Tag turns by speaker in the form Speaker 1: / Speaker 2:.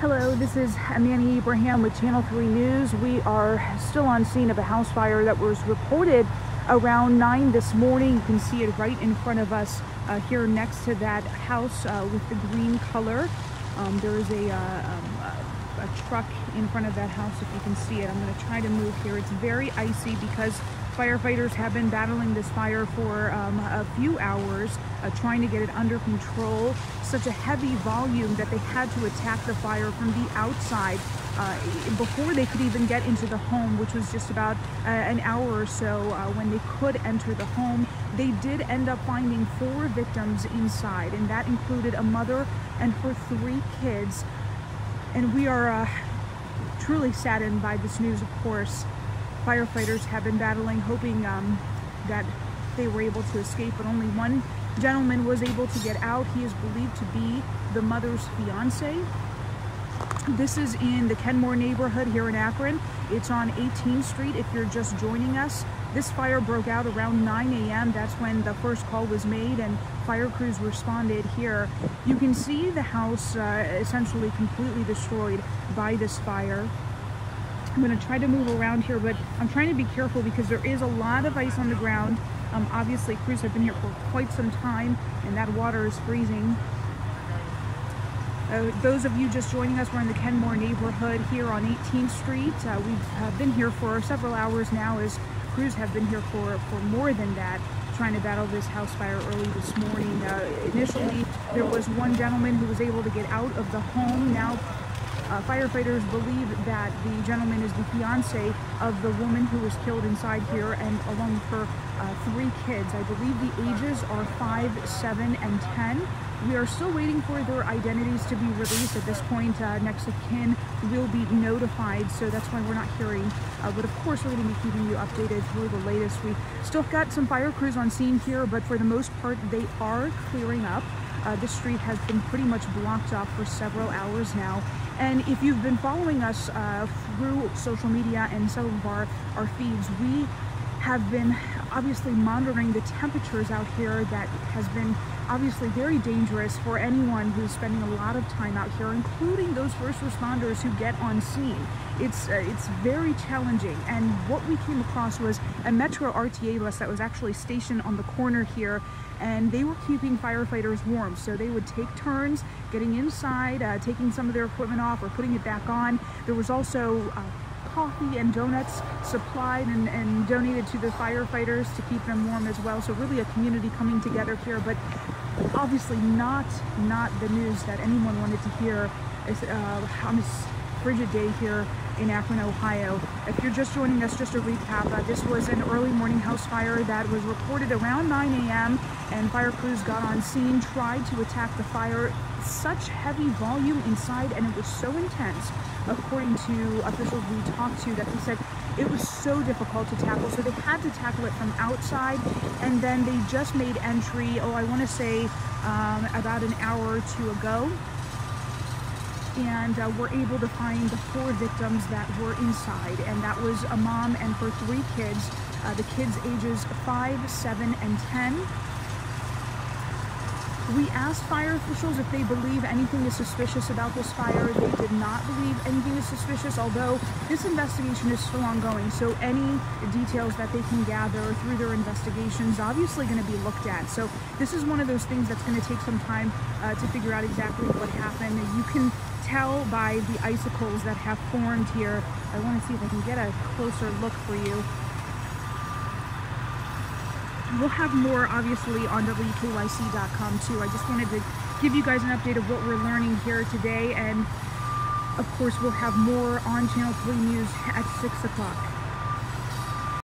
Speaker 1: Hello, this is Amani Abraham with Channel 3 News. We are still on scene of a house fire that was reported around 9 this morning. You can see it right in front of us here next to that house with the green color. There is a truck in front of that house, if you can see it. I'm going to try to move here. It's very icy because firefighters have been battling this fire for a few hours, trying to get it under control. Such a heavy volume that they had to attack the fire from the outside before they could even get into the home, which was just about an hour or so when they could enter the home. They did end up finding 4 victims inside, and that included a mother and her 3 kids. And we are truly saddened by this news, of course. Firefighters have been battling, hoping that they were able to escape, but only one gentleman was able to get out. He is believed to be the mother's fiance. This is in the Kenmore neighborhood here in Akron. It's on 18th Street if you're just joining us. This fire broke out around 9 a.m. That's when the first call was made and fire crews responded here. You can see the house essentially completely destroyed by this fire. I'm going to try to move around here, but I'm trying to be careful because there is a lot of ice on the ground. Obviously, crews have been here for quite some time, and that water is freezing. Those of you just joining us, we're in the Kenmore neighborhood here on 18th Street. We've been here for several hours now, as crews have been here for more than that, trying to battle this house fire early this morning. Initially, there was one gentleman who was able to get out of the home. Now, firefighters believe that the gentleman is the fiance of the woman who was killed inside here, and along with her 3 kids. I believe the ages are 5, 7, and 10. We are still waiting for their identities to be released. At this point, next of kin will be notified, so that's why we're not hearing. But of course, we're going to be keeping you updated through the latest. We still got some fire crews on scene here, but for the most part, they are clearing up. This street has been pretty much blocked off for several hours now. And if you've been following us through social media and some of our feeds, we have been obviously monitoring the temperatures out here. That has been obviously very dangerous for anyone who's spending a lot of time out here, including those first responders who get on scene. It's very challenging, and what we came across was a Metro RTA bus that was actually stationed on the corner here, and they were keeping firefighters warm. So they would take turns getting inside, taking some of their equipment off or putting it back on. There was also coffee and donuts supplied and donated to the firefighters to keep them warm as well. So really a community coming together here, but obviously not the news that anyone wanted to hear on this frigid day here in Akron, Ohio. If you're just joining us, just a recap, this was an early morning house fire that was reported around 9 a.m. and fire crews got on scene, tried to attack the fire. Such heavy volume inside, and it was so intense, according to officials we talked to, that they said it was so difficult to tackle. So they had to tackle it from outside, and then they just made entry, I want to say about an hour or 2 ago. And were able to find the 4 victims that were inside, and that was a mom and her 3 kids. The kids' ages 5, 7, and 10. We asked fire officials if they believe anything is suspicious about this fire. They did not believe anything is suspicious, although this investigation is still ongoing. So any details that they can gather through their investigations obviously going to be looked at. So this is one of those things that's going to take some time to figure out exactly what happened. You can tell by the icicles that have formed here. I want to see if I can get a closer look for you. We'll have more, obviously, on WKYC.com too. I just wanted to give you guys an update of what we're learning here today, and of course we'll have more on Channel 3 News at 6 o'clock.